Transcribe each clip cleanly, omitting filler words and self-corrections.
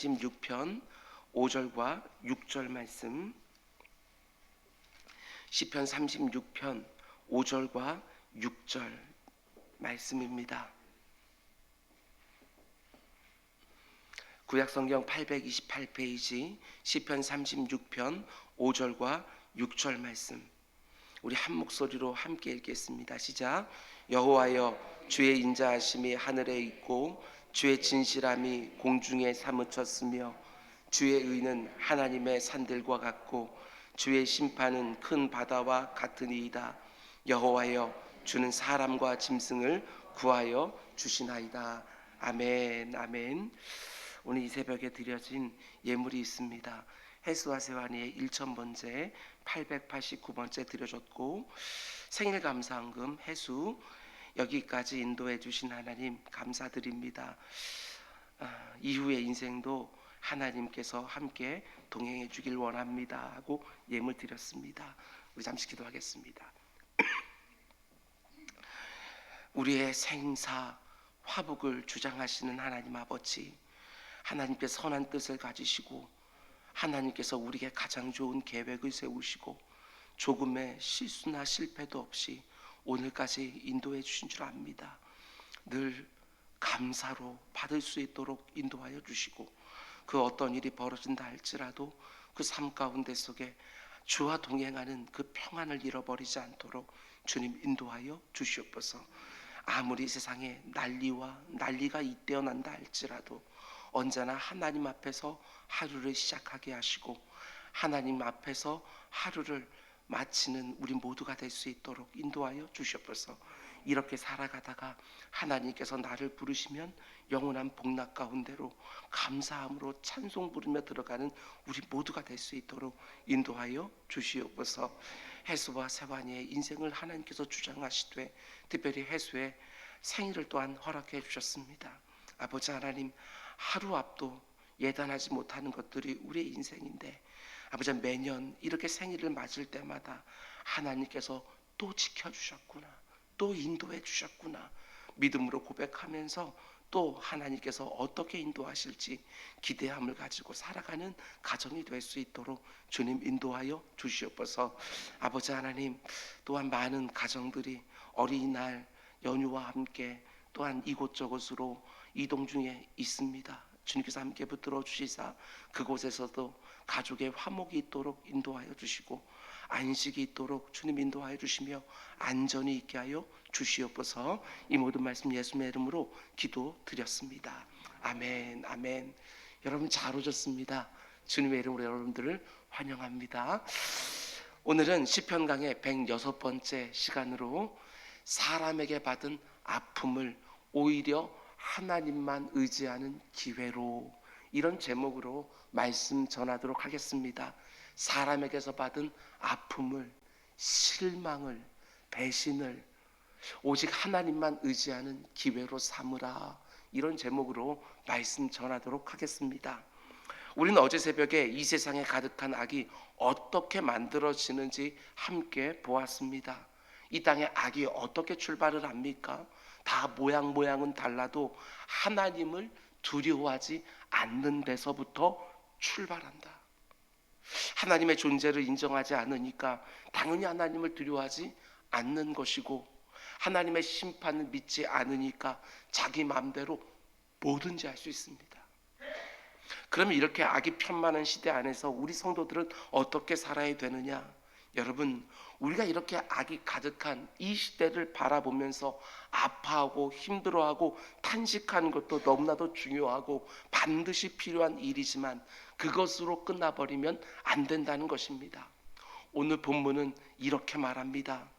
16편 5절과 6절 말씀, 시편 36편 5절과 6절 말씀입니다. 구약성경 828페이지 시편 36편 5절과 6절 말씀, 우리 한 목소리로 함께 읽겠습니다. 시작. 여호와여, 주의 인자하심이 하늘에 있고 주의 진실함이 공중에 사무쳤으며 주의 의는 하나님의 산들과 같고 주의 심판은 큰 바다와 같으니이다. 여호와여, 주는 사람과 짐승을 구하여 주시나이다. 아멘. 아멘. 오늘 이 새벽에 드려진 예물이 있습니다. 해수와 세환이의 1000번째 889번째 드려졌고, 생일 감사헌금 해수 여기까지 인도해 주신 하나님 감사드립니다. 이후의 인생도 하나님께서 함께 동행해 주길 원합니다 하고 예물 드렸습니다. 우리 잠시 기도하겠습니다. 우리의 생사 화복을 주장하시는 하나님 아버지, 하나님께 선한 뜻을 가지시고 하나님께서 우리에게 가장 좋은 계획을 세우시고 조금의 실수나 실패도 없이 오늘까지 인도해 주신 줄 압니다. 늘 감사로 받을 수 있도록 인도하여 주시고, 그 어떤 일이 벌어진다 할지라도 그 삶 가운데 속에 주와 동행하는 그 평안을 잃어버리지 않도록 주님 인도하여 주시옵소서. 아무리 세상에 난리가 잇대어난다 할지라도 언제나 하나님 앞에서 하루를 시작하게 하시고 하나님 앞에서 하루를 마치는 우리 모두가 될 수 있도록 인도하여 주시옵소서. 이렇게 살아가다가 하나님께서 나를 부르시면 영원한 복락 가운데로 감사함으로 찬송 부르며 들어가는 우리 모두가 될 수 있도록 인도하여 주시옵소서. 해수와 세환이의 인생을 하나님께서 주장하시되 특별히 해수의 생일을 또한 허락해 주셨습니다. 아버지 하나님, 하루 앞도 예단하지 못하는 것들이 우리의 인생인데 아버지, 매년 이렇게 생일을 맞을 때마다 하나님께서 또 지켜주셨구나, 또 인도해 주셨구나 믿음으로 고백하면서 또 하나님께서 어떻게 인도하실지 기대함을 가지고 살아가는 가정이 될 수 있도록 주님 인도하여 주시옵소서. 아버지 하나님, 또한 많은 가정들이 어린이날 연휴와 함께 또한 이곳저곳으로 이동 중에 있습니다. 주님께서 함께 붙들어 주시사 그곳에서도 가족의 화목이 있도록 인도하여 주시고 안식이 있도록 주님 인도하여 주시며 안전이 있게 하여 주시옵소서. 이 모든 말씀 예수님의 이름으로 기도드렸습니다. 아멘. 아멘. 여러분 잘 오셨습니다. 주님의 이름으로 여러분들을 환영합니다. 오늘은 시편 강의 106번째 시간으로 사람에게 받은 아픔을 오히려 하나님만 의지하는 기회로, 이런 제목으로 말씀 전하도록 하겠습니다. 사람에게서 받은 아픔을, 실망을, 배신을 오직 하나님만 의지하는 기회로 삼으라, 이런 제목으로 말씀 전하도록 하겠습니다. 우리는 어제 새벽에 이 세상에 가득한 악이 어떻게 만들어지는지 함께 보았습니다. 이 땅에 악이 어떻게 출발을 합니까? 다 모양은 달라도 하나님을 두려워하지 않는 데서부터 출발한다. 하나님의 존재를 인정하지 않으니까 당연히 하나님을 두려워하지 않는 것이고, 하나님의 심판을 믿지 않으니까 자기 마음대로 뭐든지 할 수 있습니다. 그러면 이렇게 악이 편만한 시대 안에서 우리 성도들은 어떻게 살아야 되느냐? 여러분, 우리가 이렇게 악이 가득한 이 시대를 바라보면서 아파하고 힘들어하고 탄식하는 것도 너무나도 중요하고 반드시 필요한 일이지만 그것으로 끝나버리면 안 된다는 것입니다. 오늘 본문은 이렇게 말합니다.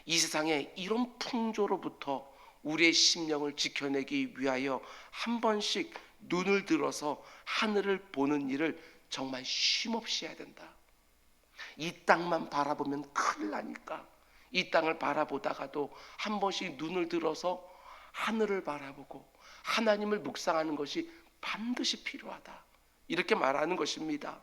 이 세상에 이런 풍조로부터 우리의 심령을 지켜내기 위하여 한 번씩 눈을 들어서 하늘을 보는 일을 정말 쉼없이 해야 된다. 이 땅만 바라보면 큰일 나니까 이 땅을 바라보다가도 한 번씩 눈을 들어서 하늘을 바라보고 하나님을 묵상하는 것이 반드시 필요하다, 이렇게 말하는 것입니다.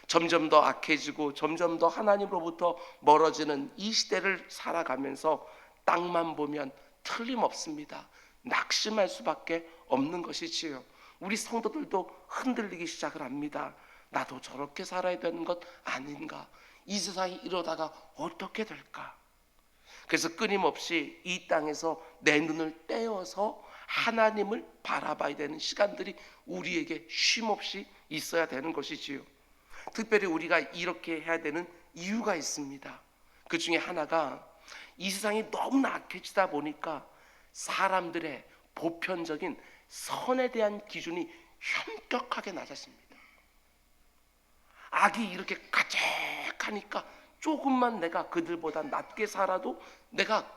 점점 더 악해지고 점점 더 하나님으로부터 멀어지는 이 시대를 살아가면서 땅만 보면 틀림없습니다. 낙심할 수밖에 없는 것이지요. 우리 성도들도 흔들리기 시작을 합니다. 나도 저렇게 살아야 되는 것 아닌가? 이 세상이 이러다가 어떻게 될까? 그래서 끊임없이 이 땅에서 내 눈을 떼어서 하나님을 바라봐야 되는 시간들이 우리에게 쉼없이 있어야 되는 것이지요. 특별히 우리가 이렇게 해야 되는 이유가 있습니다. 그 중에 하나가 이 세상이 너무나 악해지다 보니까 사람들의 보편적인 선에 대한 기준이 현격하게 낮아집니다. 악이 이렇게 가득하니까 조금만 내가 그들보다 낮게 살아도 내가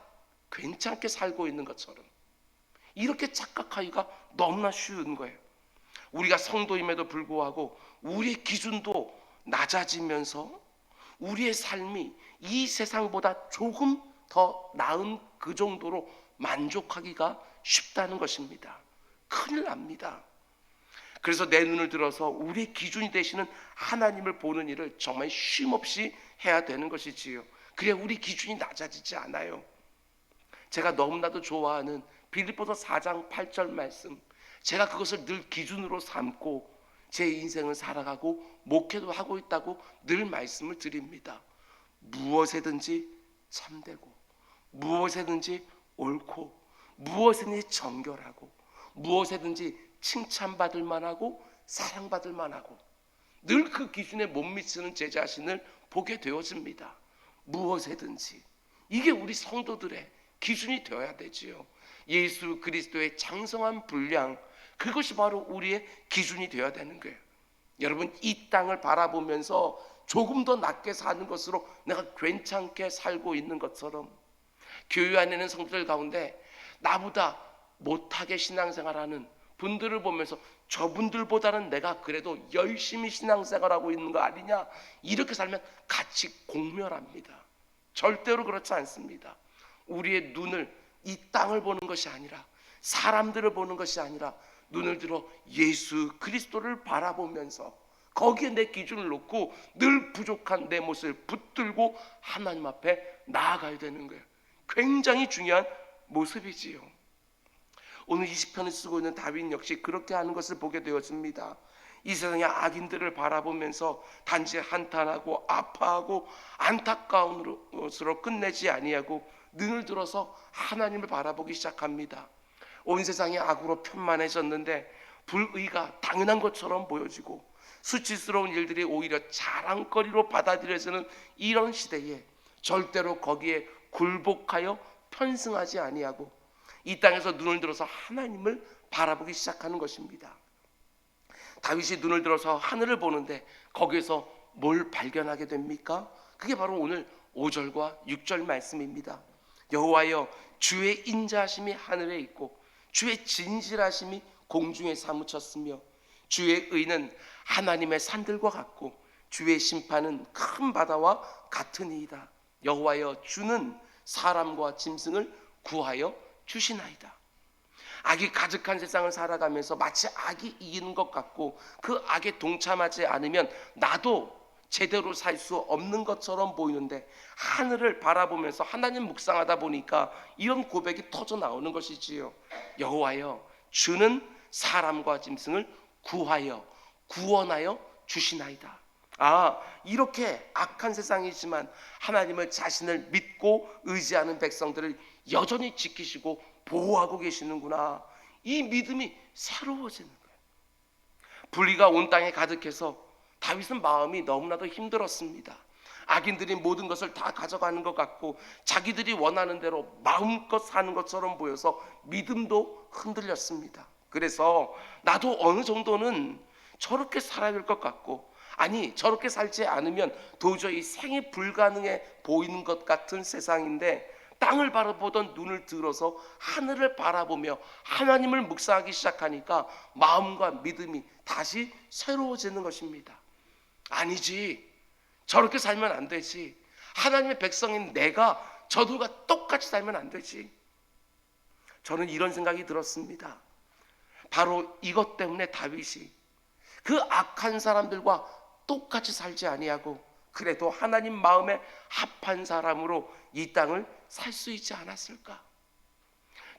괜찮게 살고 있는 것처럼 이렇게 착각하기가 너무나 쉬운 거예요. 우리가 성도임에도 불구하고 우리의 기준도 낮아지면서 우리의 삶이 이 세상보다 조금 더 나은 그 정도로 만족하기가 쉽다는 것입니다. 큰일 납니다. 그래서 내 눈을 들어서 우리의 기준이 되시는 하나님을 보는 일을 정말 쉼없이 해야 되는 것이지요. 그래야 우리 기준이 낮아지지 않아요. 제가 너무나도 좋아하는 빌립보서 4장 8절 말씀, 제가 그것을 늘 기준으로 삼고 제 인생을 살아가고 목회도 하고 있다고 늘 말씀을 드립니다. 무엇에든지 참되고 무엇에든지 옳고 무엇에든지 정결하고 무엇에든지 칭찬받을 만하고 사랑받을 만하고 늘 그 기준에 못 미치는 제 자신을 보게 되어집니다. 무엇에든지 이게 우리 성도들의 기준이 되어야 되지요. 예수 그리스도의 장성한 분량, 그것이 바로 우리의 기준이 되어야 되는 거예요. 여러분, 이 땅을 바라보면서 조금 더 낮게 사는 것으로 내가 괜찮게 살고 있는 것처럼 교회 안에는 성도들 가운데 나보다 못하게 신앙생활하는 분들을 보면서 저분들보다는 내가 그래도 열심히 신앙생활하고 있는 거 아니냐, 이렇게 살면 같이 공멸합니다. 절대로 그렇지 않습니다. 우리의 눈을 이 땅을 보는 것이 아니라, 사람들을 보는 것이 아니라 눈을 들어 예수 그리스도를 바라보면서 거기에 내 기준을 놓고 늘 부족한 내 모습을 붙들고 하나님 앞에 나아가야 되는 거예요. 굉장히 중요한 모습이지요. 오늘 이 시편을 쓰고 있는 다윗 역시 그렇게 하는 것을 보게 되었습니다. 이 세상의 악인들을 바라보면서 단지 한탄하고 아파하고 안타까운 것으로 끝내지 아니하고 눈을 들어서 하나님을 바라보기 시작합니다. 온 세상이 악으로 편만해졌는데 불의가 당연한 것처럼 보여지고 수치스러운 일들이 오히려 자랑거리로 받아들여지는 이런 시대에 절대로 거기에 굴복하여 편승하지 아니하고 이 땅에서 눈을 들어서 하나님을 바라보기 시작하는 것입니다. 다윗이 눈을 들어서 하늘을 보는데 거기에서 뭘 발견하게 됩니까? 그게 바로 오늘 5절과 6절 말씀입니다. 여호와여, 주의 인자하심이 하늘에 있고 주의 진실하심이 공중에 사무쳤으며 주의 의는 하나님의 산들과 같고 주의 심판은 큰 바다와 같으니이다. 여호와여, 주는 사람과 짐승을 구하여 주시나이다. 악이 가득한 세상을 살아가면서 마치 악이 이기는 것 같고 그 악에 동참하지 않으면 나도 제대로 살 수 없는 것처럼 보이는데 하늘을 바라보면서 하나님 묵상하다 보니까 이런 고백이 터져 나오는 것이지요. 여호와여, 주는 사람과 짐승을 구하여 구원하여 주시나이다. 이렇게 악한 세상이지만 하나님을 자신을 믿고 의지하는 백성들을 여전히 지키시고 보호하고 계시는구나. 이 믿음이 새로워지는 거예요. 불의가 온 땅에 가득해서 다윗은 마음이 너무나도 힘들었습니다. 악인들이 모든 것을 다 가져가는 것 같고 자기들이 원하는 대로 마음껏 사는 것처럼 보여서 믿음도 흔들렸습니다. 그래서 나도 어느 정도는 저렇게 살아야 될 것 같고, 아니 저렇게 살지 않으면 도저히 생이 불가능해 보이는 것 같은 세상인데 땅을 바라보던 눈을 들어서 하늘을 바라보며 하나님을 묵상하기 시작하니까 마음과 믿음이 다시 새로워지는 것입니다. 아니지, 저렇게 살면 안 되지. 하나님의 백성인 내가 저들과 똑같이 살면 안 되지. 저는 이런 생각이 들었습니다. 바로 이것 때문에 다윗이 그 악한 사람들과 똑같이 살지 아니하고 그래도 하나님 마음에 합한 사람으로 이 땅을 살 수 있지 않았을까?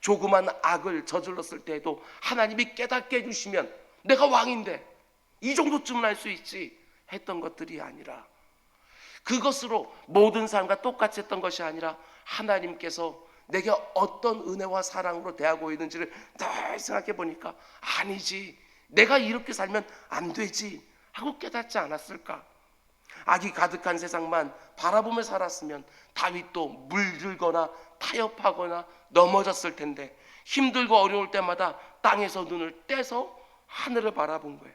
조그만 악을 저질렀을 때에도 하나님이 깨닫게 해주시면 내가 왕인데 이 정도쯤은 할 수 있지 했던 것들이 아니라, 그것으로 모든 사람과 똑같이 했던 것이 아니라 하나님께서 내게 어떤 은혜와 사랑으로 대하고 있는지를 늘 생각해 보니까 아니지, 내가 이렇게 살면 안 되지 하고 깨닫지 않았을까? 악이 가득한 세상만 바라보며 살았으면 다윗도 물들거나 타협하거나 넘어졌을 텐데, 힘들고 어려울 때마다 땅에서 눈을 떼서 하늘을 바라본 거예요.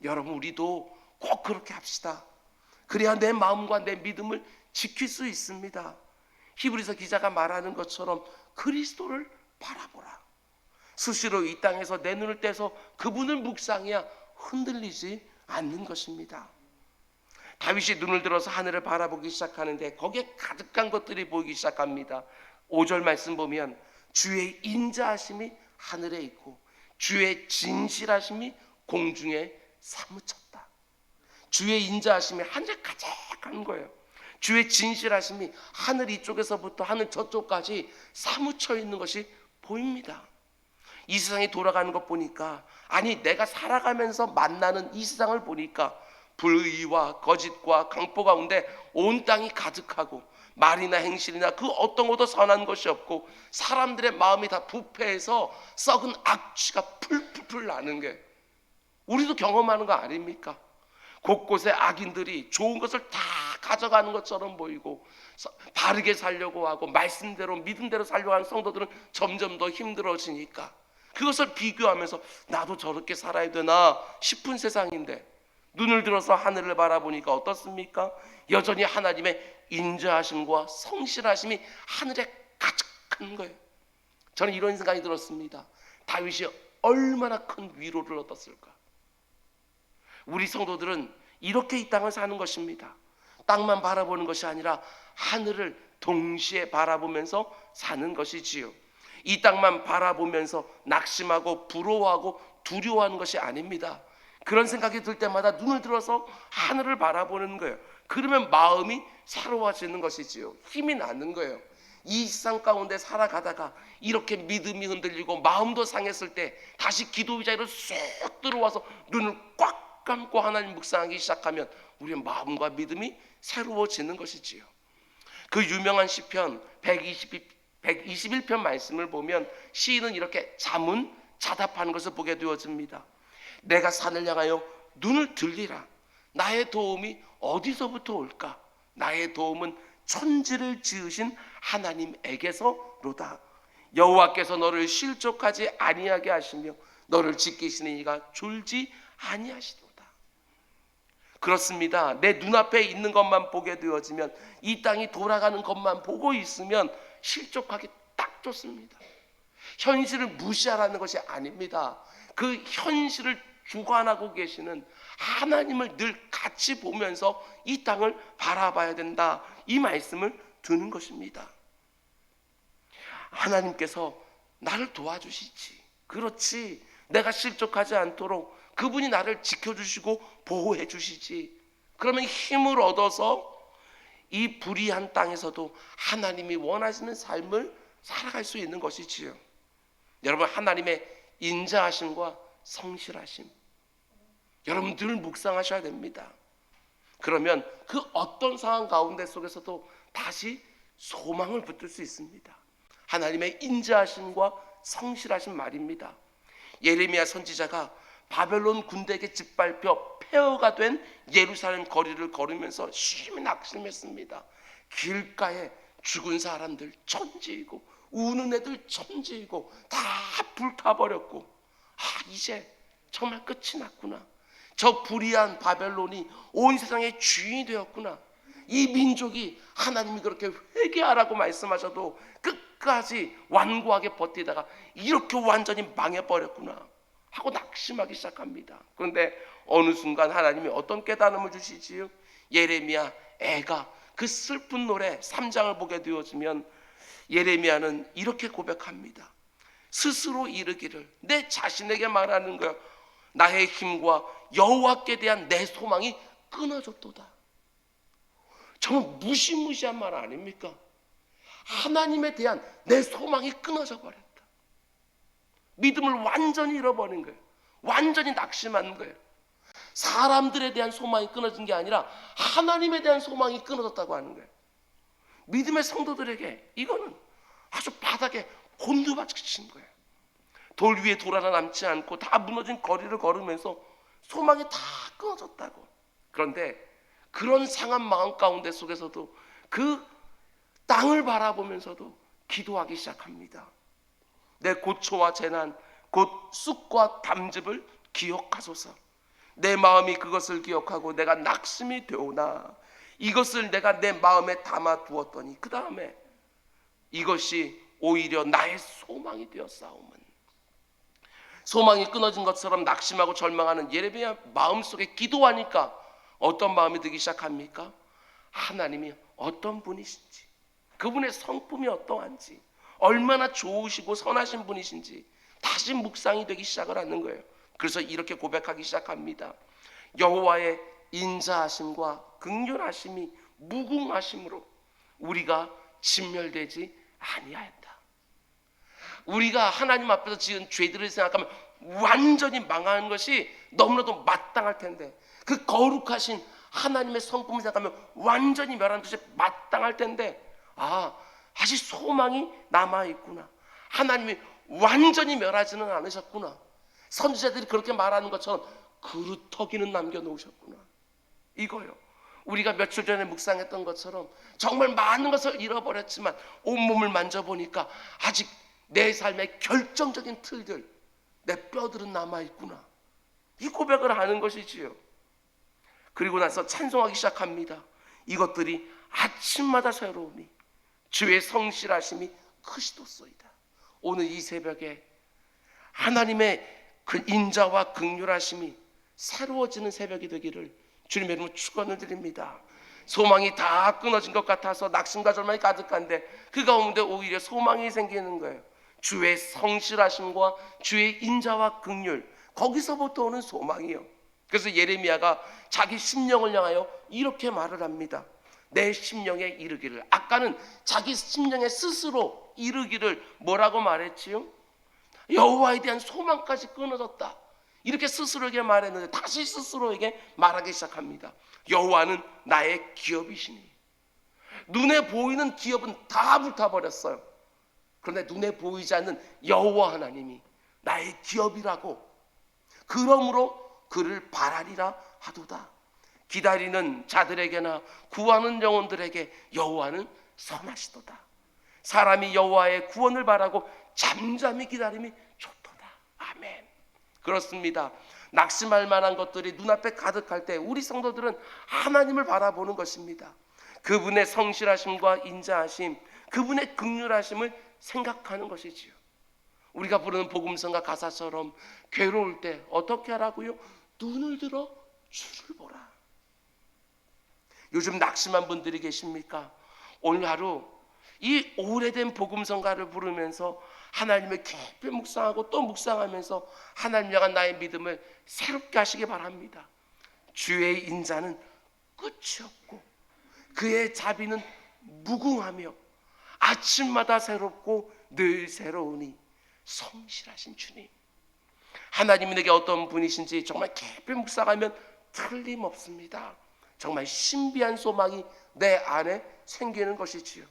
여러분, 우리도 꼭 그렇게 합시다. 그래야 내 마음과 내 믿음을 지킬 수 있습니다. 히브리서 기자가 말하는 것처럼 그리스도를 바라보라. 수시로 이 땅에서 내 눈을 떼서 그분을 묵상해야 흔들리지 않는 것입니다. 다윗이 눈을 들어서 하늘을 바라보기 시작하는데 거기에 가득한 것들이 보이기 시작합니다. 5절 말씀 보면 주의 인자하심이 하늘에 있고 주의 진실하심이 공중에 사무쳤다. 주의 인자하심이 하늘에 가득한 거예요. 주의 진실하심이 하늘 이쪽에서부터 하늘 저쪽까지 사무쳐 있는 것이 보입니다. 이 세상이 돌아가는 것 보니까, 아니 내가 살아가면서 만나는 이 세상을 보니까 불의와 거짓과 강포 가운데 온 땅이 가득하고 말이나 행실이나 그 어떤 것도 선한 것이 없고 사람들의 마음이 다 부패해서 썩은 악취가 풀풀 나는 게 우리도 경험하는 거 아닙니까? 곳곳에 악인들이 좋은 것을 다 가져가는 것처럼 보이고, 바르게 살려고 하고 말씀대로 믿음대로 살려고 하는 성도들은 점점 더 힘들어지니까 그것을 비교하면서 나도 저렇게 살아야 되나 싶은 세상인데, 눈을 들어서 하늘을 바라보니까 어떻습니까? 여전히 하나님의 인자하심과 성실하심이 하늘에 가득한 거예요. 저는 이런 생각이 들었습니다. 다윗이 얼마나 큰 위로를 얻었을까? 우리 성도들은 이렇게 이 땅을 사는 것입니다. 땅만 바라보는 것이 아니라 하늘을 동시에 바라보면서 사는 것이지요. 이 땅만 바라보면서 낙심하고 부러워하고 두려워하는 것이 아닙니다. 그런 생각이 들 때마다 눈을 들어서 하늘을 바라보는 거예요. 그러면 마음이 새로워지는 것이지요. 힘이 나는 거예요. 이 세상 가운데 살아가다가 이렇게 믿음이 흔들리고 마음도 상했을 때 다시 기도 의자로 쏙 들어와서 눈을 꽉 감고 하나님 묵상하기 시작하면 우리의 마음과 믿음이 새로워지는 것이지요. 그 유명한 시편 121편 말씀을 보면 시인은 이렇게 자문자답하는 것을 보게 되어집니다. 내가 산을 향하여 눈을 들리라. 나의 도움이 어디서부터 올까? 나의 도움은 천지를 지으신 하나님에게서로다. 여호와께서 너를 실족하지 아니하게 하시며 너를 지키시는 이가 졸지 아니하시도다. 그렇습니다. 내 눈앞에 있는 것만 보게 되어지면, 이 땅이 돌아가는 것만 보고 있으면 실족하기 딱 좋습니다. 현실을 무시하라는 것이 아닙니다. 그 현실을 주관하고 계시는 하나님을 늘 같이 보면서 이 땅을 바라봐야 된다, 이 말씀을 드는 것입니다. 하나님께서 나를 도와주시지, 그렇지, 내가 실족하지 않도록 그분이 나를 지켜주시고 보호해 주시지. 그러면 힘을 얻어서 이 불의한 땅에서도 하나님이 원하시는 삶을 살아갈 수 있는 것이지요. 여러분, 하나님의 인자하심과 성실하심, 여러분 늘 묵상하셔야 됩니다. 그러면 그 어떤 상황 가운데 속에서도 다시 소망을 붙들 수 있습니다. 하나님의 인자하심과 성실하심 말입니다. 예레미야 선지자가 바벨론 군대에게 짓밟혀 폐허가 된 예루살렘 거리를 걸으면서 심히 낙심했습니다. 길가에 죽은 사람들 천지이고 우는 애들 천지이고 다 불타버렸고, 이제 정말 끝이 났구나. 저 불의한 바벨론이 온 세상의 주인이 되었구나. 이 민족이 하나님이 그렇게 회개하라고 말씀하셔도 끝까지 완고하게 버티다가 이렇게 완전히 망해버렸구나 하고 낙심하기 시작합니다. 그런데 어느 순간 하나님이 어떤 깨달음을 주시지요? 예레미야 애가 그 슬픈 노래 3장을 보게 되어지면 예레미야는 이렇게 고백합니다. 스스로 이르기를, 내 자신에게 말하는 거야. 나의 힘과 여호와께 대한 내 소망이 끊어졌도다. 정말 무시무시한 말 아닙니까? 하나님에 대한 내 소망이 끊어져 버렸다. 믿음을 완전히 잃어버린 거예요. 완전히 낙심한 거예요. 사람들에 대한 소망이 끊어진 게 아니라 하나님에 대한 소망이 끊어졌다고 하는 거예요. 믿음의 성도들에게 이거는 아주 바닥에 곤두박질 거예요. 돌 위에 돌 하나 남지 않고 다 무너진 거리를 걸으면서 소망이 다 끊어졌다고. 그런데 그런 상한 마음 가운데 속에서도 그 땅을 바라보면서도 기도하기 시작합니다. 내 고초와 재난 곧 쑥과 담즙을 기억하소서. 내 마음이 그것을 기억하고 내가 낙심이 되오나 이것을 내가 내 마음에 담아 두었더니 그 다음에 이것이 오히려 나의 소망이 되었사오면, 소망이 끊어진 것처럼 낙심하고 절망하는 예레미야 마음속에 기도하니까 어떤 마음이 들기 시작합니까? 하나님이 어떤 분이신지, 그분의 성품이 어떠한지, 얼마나 좋으시고 선하신 분이신지 다시 묵상이 되기 시작을 하는 거예요. 그래서 이렇게 고백하기 시작합니다. 여호와의 인자하심과 긍휼하심이 무궁하심으로 우리가 진멸되지 아니하였다. 우리가 하나님 앞에서 지은 죄들을 생각하면 완전히 망하는 것이 너무나도 마땅할 텐데, 그 거룩하신 하나님의 성품을 생각하면 완전히 멸하는 것이 마땅할 텐데, 아직 소망이 남아있구나. 하나님이 완전히 멸하지는 않으셨구나. 선지자들이 그렇게 말하는 것처럼 그루터기는 남겨놓으셨구나. 이거요. 우리가 며칠 전에 묵상했던 것처럼 정말 많은 것을 잃어버렸지만 온몸을 만져보니까 아직 내 삶의 결정적인 틀들, 내 뼈들은 남아있구나. 이 고백을 하는 것이지요. 그리고 나서 찬송하기 시작합니다. 이것들이 아침마다 새로우니 주의 성실하심이 크시도소이다. 오늘 이 새벽에 하나님의 그 인자와 긍휼하심이 새로워지는 새벽이 되기를 주님의 이름으로 축원을 드립니다. 소망이 다 끊어진 것 같아서 낙심과 절망이 가득한데 그 가운데 오히려 소망이 생기는 거예요. 주의 성실하심과 주의 인자와 긍휼, 거기서부터 오는 소망이요. 그래서 예레미야가 자기 심령을 향하여 이렇게 말을 합니다. 내 심령에 이르기를. 아까는 자기 심령에 스스로 이르기를 뭐라고 말했지요? 여호와에 대한 소망까지 끊어졌다. 이렇게 스스로에게 말했는데 다시 스스로에게 말하기 시작합니다. 여호와는 나의 기업이시니. 눈에 보이는 기업은 다 불타버렸어요. 그런데 눈에 보이지 않는 여호와 하나님이 나의 기업이라고, 그러므로 그를 바라리라 하도다. 기다리는 자들에게나 구하는 영혼들에게 여호와는 선하시도다. 사람이 여호와의 구원을 바라고 잠잠히 기다림이 좋도다. 아멘. 그렇습니다. 낙심할 만한 것들이 눈앞에 가득할 때 우리 성도들은 하나님을 바라보는 것입니다. 그분의 성실하심과 인자하심, 그분의 긍휼하심을 생각하는 것이지요. 우리가 부르는 복음성가 가사처럼 괴로울 때 어떻게 하라고요? 눈을 들어 주를 보라. 요즘 낙심한 분들이 계십니까? 오늘 하루 이 오래된 복음성가를 부르면서 하나님을 깊이 묵상하고 또 묵상하면서 하나님 향한 나의 믿음을 새롭게 하시기 바랍니다. 주의 인자는 끝이 없고 그의 자비는 무궁하며 아침마다 새롭고 늘 새로우니 성실하신 주님. 하나님이 내게 어떤 분이신지 정말 깊이 묵상하면 틀림없습니다. 정말 신비한 소망이 내 안에 생기는 것이지요.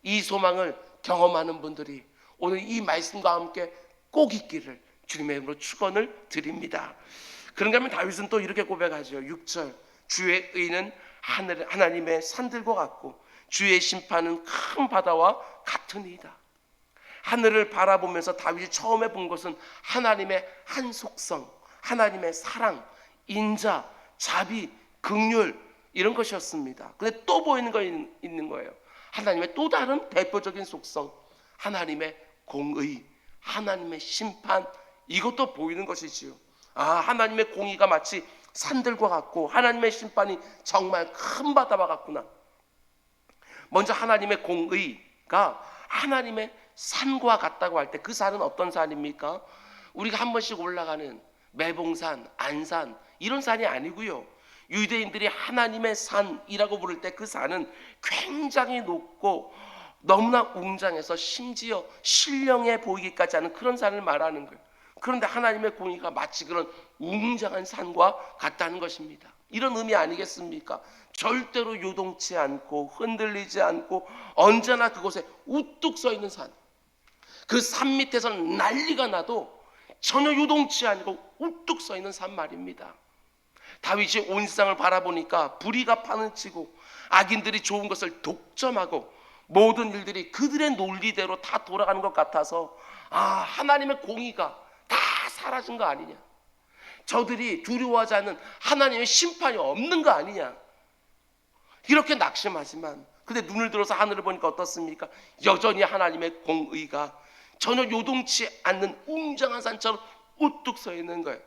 이 소망을 경험하는 분들이 오늘 이 말씀과 함께 꼭 있기를 주님의 이름으로 축원을 드립니다. 그런가 하면 다윗은 또 이렇게 고백하죠. 6절, 주의 의는 하나님의 산들과 같고 주의 심판은 큰 바다와 같으니이다. 하늘을 바라보면서 다윗이 처음에 본 것은 하나님의 한 속성, 하나님의 사랑, 인자, 자비, 긍휼, 이런 것이었습니다. 근데 또 보이는 거 있는 거예요. 하나님의 또 다른 대표적인 속성, 하나님의 공의, 하나님의 심판, 이것도 보이는 것이지요. 하나님의 공의가 마치 산들과 같고 하나님의 심판이 정말 큰 바다와 같구나. 먼저 하나님의 공의가 하나님의 산과 같다고 할 때 그 산은 어떤 산입니까? 우리가 한 번씩 올라가는 매봉산, 안산, 이런 산이 아니고요. 유대인들이 하나님의 산이라고 부를 때 그 산은 굉장히 높고 너무나 웅장해서 심지어 신령해 보이기까지 하는 그런 산을 말하는 거예요. 그런데 하나님의 공의가 마치 그런 웅장한 산과 같다는 것입니다. 이런 의미 아니겠습니까? 절대로 요동치 않고 흔들리지 않고 언제나 그곳에 우뚝 서 있는 산. 그 산 밑에서는 난리가 나도 전혀 요동치 않고 우뚝 서 있는 산 말입니다. 다윗이 온 세상을 바라보니까 불의가 판을치고 악인들이 좋은 것을 독점하고 모든 일들이 그들의 논리대로 다 돌아가는 것 같아서 하나님의 공의가 다 사라진 거 아니냐, 저들이 두려워하지 않는 하나님의 심판이 없는 거 아니냐, 이렇게 낙심하지만 근데 눈을 들어서 하늘을 보니까 어떻습니까? 여전히 하나님의 공의가 전혀 요동치 않는 웅장한 산처럼 우뚝 서 있는 거예요.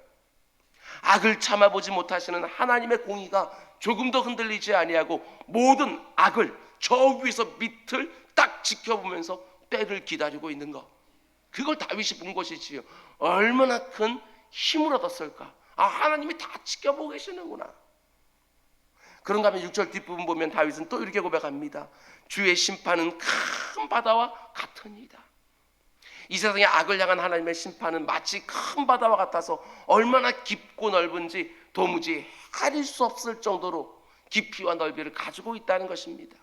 악을 참아보지 못하시는 하나님의 공의가 조금도 흔들리지 아니하고 모든 악을 저 위에서 밑을 딱 지켜보면서 때를 기다리고 있는 것, 그걸 다윗이 본 것이지요. 얼마나 큰 힘을 얻었을까. 하나님이 다 지켜보고 계시는구나. 그런가 하면 6절 뒷부분 보면 다윗은 또 이렇게 고백합니다. 주의 심판은 큰 바다와 같으니이다. 이 세상의 악을 향한 하나님의 심판은 마치 큰 바다와 같아서 얼마나 깊고 넓은지 도무지 가릴 수 없을 정도로 깊이와 넓이를 가지고 있다는 것입니다.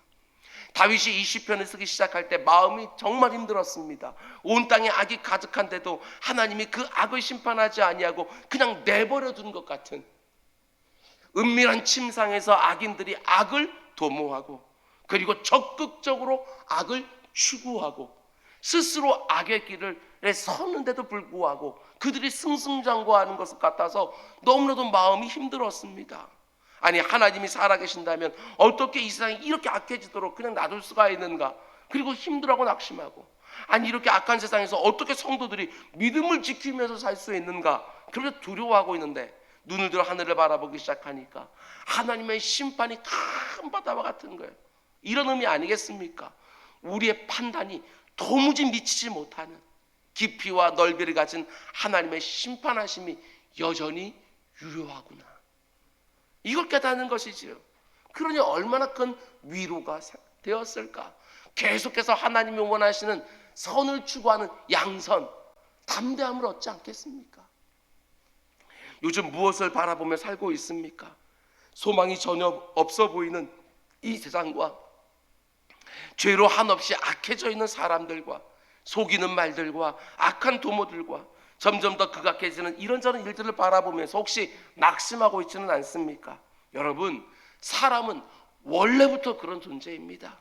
다윗이 이 시편을 쓰기 시작할 때 마음이 정말 힘들었습니다. 온 땅에 악이 가득한데도 하나님이 그 악을 심판하지 아니하고 그냥 내버려 둔 것 같은, 은밀한 침상에서 악인들이 악을 도모하고 그리고 적극적으로 악을 추구하고 스스로 악의 길에 섰는데도 불구하고 그들이 승승장구하는 것을 같아서 너무나도 마음이 힘들었습니다. 아니, 하나님이 살아계신다면 어떻게 이 세상이 이렇게 악해지도록 그냥 놔둘 수가 있는가? 그리고 힘들어하고 낙심하고, 아니 이렇게 악한 세상에서 어떻게 성도들이 믿음을 지키면서 살 수 있는가? 그래서 두려워하고 있는데 눈을 들어 하늘을 바라보기 시작하니까 하나님의 심판이 큰 바다와 같은 거예요. 이런 의미 아니겠습니까? 우리의 판단이 도무지 미치지 못하는 깊이와 넓이를 가진 하나님의 심판하심이 여전히 유효하구나, 이걸 깨닫는 것이지요. 그러니 얼마나 큰 위로가 되었을까. 계속해서 하나님이 원하시는 선을 추구하는 양선, 담대함을 얻지 않겠습니까? 요즘 무엇을 바라보며 살고 있습니까? 소망이 전혀 없어 보이는 이 세상과 죄로 한없이 악해져 있는 사람들과 속이는 말들과 악한 도모들과 점점 더 극악해지는 이런저런 일들을 바라보면서 혹시 낙심하고 있지는 않습니까? 여러분, 사람은 원래부터 그런 존재입니다.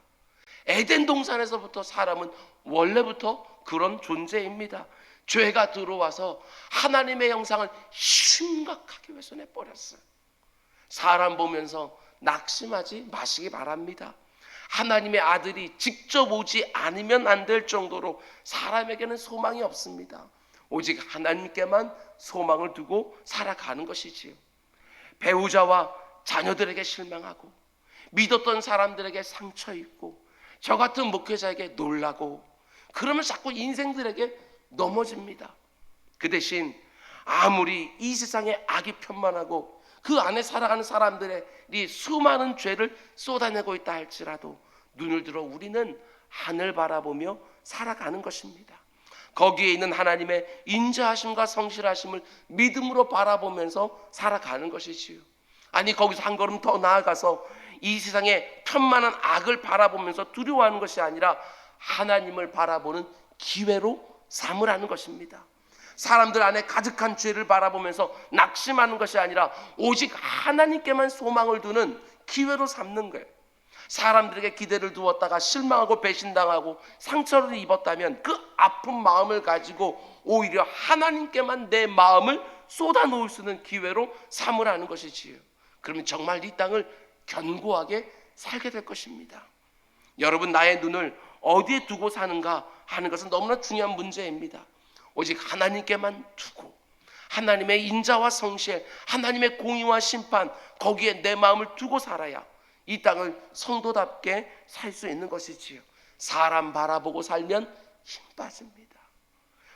에덴 동산에서부터 사람은 원래부터 그런 존재입니다. 죄가 들어와서 하나님의 형상을 심각하게 훼손해버렸어요. 사람 보면서 낙심하지 마시기 바랍니다. 하나님의 아들이 직접 오지 않으면 안 될 정도로 사람에게는 소망이 없습니다. 오직 하나님께만 소망을 두고 살아가는 것이지요. 배우자와 자녀들에게 실망하고 믿었던 사람들에게 상처 입고 저 같은 목회자에게 놀라고 그러면 자꾸 인생들에게 넘어집니다. 그 대신 아무리 이 세상에 악이 편만하고 그 안에 살아가는 사람들이 수많은 죄를 쏟아내고 있다 할지라도 눈을 들어 우리는 하늘 바라보며 살아가는 것입니다. 거기에 있는 하나님의 인자하심과 성실하심을 믿음으로 바라보면서 살아가는 것이지요. 아니, 거기서 한 걸음 더 나아가서 이 세상의 편만한 악을 바라보면서 두려워하는 것이 아니라 하나님을 바라보는 기회로 삼으라는 것입니다. 사람들 안에 가득한 죄를 바라보면서 낙심하는 것이 아니라 오직 하나님께만 소망을 두는 기회로 삼는 거예요. 사람들에게 기대를 두었다가 실망하고 배신당하고 상처를 입었다면 그 아픈 마음을 가지고 오히려 하나님께만 내 마음을 쏟아놓을 수 있는 기회로 삼으라는 것이지요. 그러면 정말 이 땅을 견고하게 살게 될 것입니다. 여러분, 나의 눈을 어디에 두고 사는가 하는 것은 너무나 중요한 문제입니다. 오직 하나님께만 두고 하나님의 인자와 성실, 하나님의 공의와 심판, 거기에 내 마음을 두고 살아야 이 땅을 성도답게 살 수 있는 것이지요. 사람 바라보고 살면 힘 빠집니다.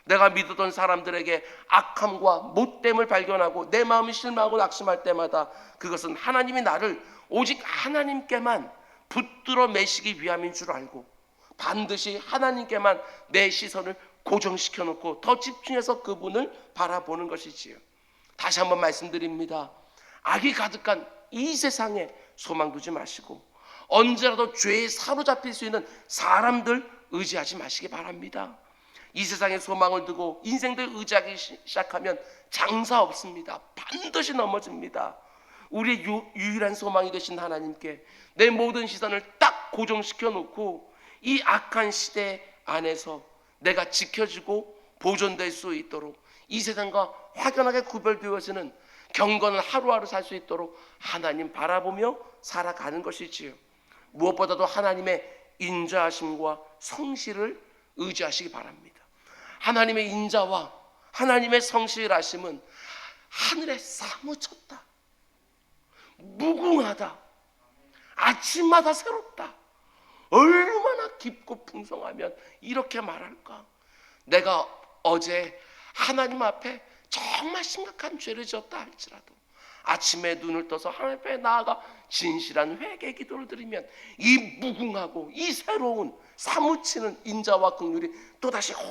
내가 믿었던 사람들에게 악함과 못됨을 발견하고 내 마음이 실망하고 낙심할 때마다 그것은 하나님이 나를 오직 하나님께만 붙들어 매시기 위함인 줄 알고 반드시 하나님께만 내 시선을 고정시켜 놓고 더 집중해서 그분을 바라보는 것이지요. 다시 한번 말씀드립니다. 악이 가득한 이 세상에 소망 두지 마시고 언제라도 죄에 사로잡힐 수 있는 사람들 의지하지 마시기 바랍니다. 이 세상에 소망을 두고 인생들 의지하기 시작하면 장사 없습니다. 반드시 넘어집니다. 우리의 유일한 소망이 되신 하나님께 내 모든 시선을 딱 고정시켜 놓고 이 악한 시대 안에서 내가 지켜지고 보존될 수 있도록 이 세상과 확연하게 구별되어지는 경건을 하루하루 살 수 있도록 하나님 바라보며 살아가는 것이지요. 무엇보다도 하나님의 인자하심과 성실을 의지하시기 바랍니다. 하나님의 인자와 하나님의 성실하심은 하늘에 사무쳤다, 무궁하다, 아침마다 새롭다. 얼마나 깊고 풍성하면 이렇게 말할까? 내가 어제 하나님 앞에 정말 심각한 죄를 지었다 할지라도 아침에 눈을 떠서 하나님 앞에 나아가 진실한 회개 기도를 드리면 이 무궁하고 이 새로운 사무치는 인자와 긍휼이 또다시 확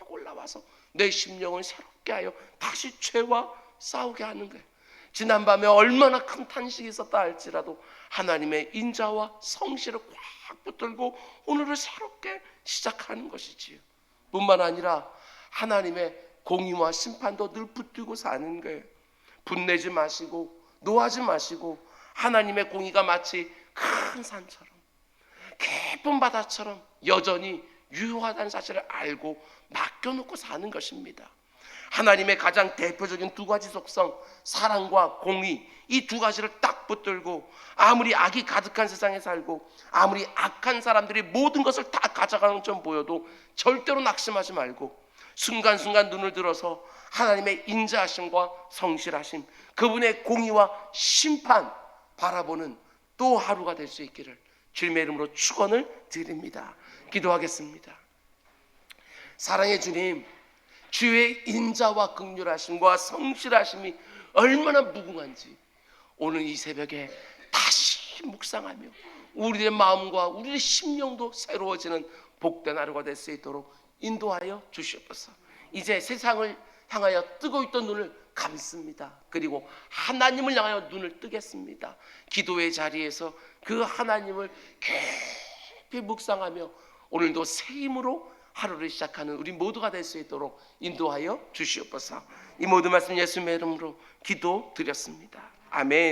올라와서 내 심령을 새롭게 하여 다시 죄와 싸우게 하는 거예요. 지난밤에 얼마나 큰 탄식이 있었다 할지라도 하나님의 인자와 성실을 꽉 붙들고 오늘을 새롭게 시작하는 것이지요. 뿐만 아니라 하나님의 공의와 심판도 늘 붙들고 사는 거예요. 분내지 마시고 노하지 마시고 하나님의 공의가 마치 큰 산처럼 깊은 바다처럼 여전히 유효하다는 사실을 알고 맡겨놓고 사는 것입니다. 하나님의 가장 대표적인 두 가지 속성, 사랑과 공의, 이 두 가지를 딱 붙들고 아무리 악이 가득한 세상에 살고 아무리 악한 사람들이 모든 것을 다 가져가는 것처럼 보여도 절대로 낙심하지 말고 순간순간 눈을 들어서 하나님의 인자하심과 성실하심, 그분의 공의와 심판 바라보는 또 하루가 될 수 있기를 주님의 이름으로 축원을 드립니다. 기도하겠습니다. 사랑의 주님, 주의 인자와 긍휼하심과 성실하심이 얼마나 무궁한지 오늘 이 새벽에 다시 묵상하며 우리의 마음과 우리의 심령도 새로워지는 복된 하루가 될 수 있도록 인도하여 주시옵소서. 이제 세상을 향하여 뜨고 있던 눈을 감습니다. 그리고 하나님을 향하여 눈을 뜨겠습니다. 기도의 자리에서 그 하나님을 깊이 묵상하며 오늘도 새 힘으로 하루를 시작하는 우리 모두가 될 수 있도록 인도하여 주시옵소서. 이 모든 말씀 예수님의 이름으로 기도드렸습니다. 아멘.